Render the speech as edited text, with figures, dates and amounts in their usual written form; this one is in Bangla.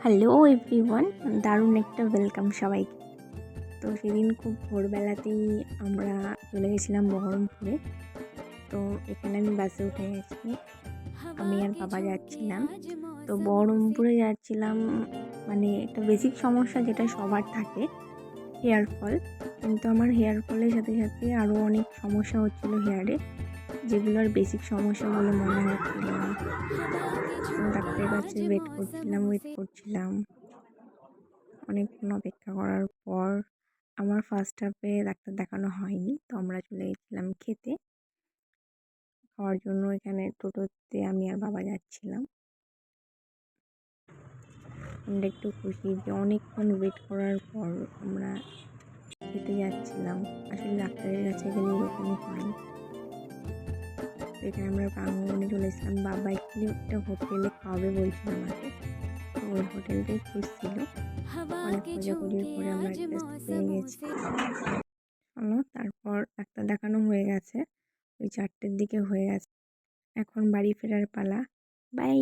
হ্যালো এভরিওয়ান, দারুণ একটা ওয়েলকাম সবাইকে। তো সেদিন খুব ভোরবেলাতেই আমরা চলে গেছিলাম বহরমপুরে। তো এখানে আমি বাসে উঠে গেছি, আমি আর বাবা যাচ্ছিলাম। তো বহরমপুরে যাচ্ছিলাম, মানে একটা বেসিক সমস্যা যেটা সবার থাকে, হেয়ার ফল। কিন্তু আমার হেয়ার ফলের সাথে সাথে আরও অনেক সমস্যা হচ্ছিল হেয়ারে, যেগুলো আর বেসিক সমস্যা বলে মনে হচ্ছিল না। ডাক্তারের কাছে ওয়েট করছিলাম অনেকক্ষণ অপেক্ষা করার পর আমার ফার্স্ট হাফে ডাক্তার দেখানো হয়নি। তো আমরা চলে গেছিলাম খেতে, খাওয়ার জন্য। এখানে টোটোতে আমি আর বাবা যাচ্ছিলাম। আমরা একটু খুশি যে অনেকক্ষণ ওয়েট করার পর আমরা খেতে যাচ্ছিলাম। আসলে ডাক্তারের কাছে গেলে এরকমই হয়। তো এখানে আমরা প্রাঙ্গণে চলে এসেছিলাম। বাবা একটা হোটেলে খাওয়াবে বলছিল আমাকে, তো ওই হোটেলটাই খুঁজছিল। অনেক খোঁজাখুঁজির পরে আমরা জাস্ট পেয়ে গেছি। তারপর ডাক্তার দেখানো হয়ে গেছে, ওই 4টের দিকে হয়ে গেছে। এখন বাড়ি ফেরার পালা। বাই।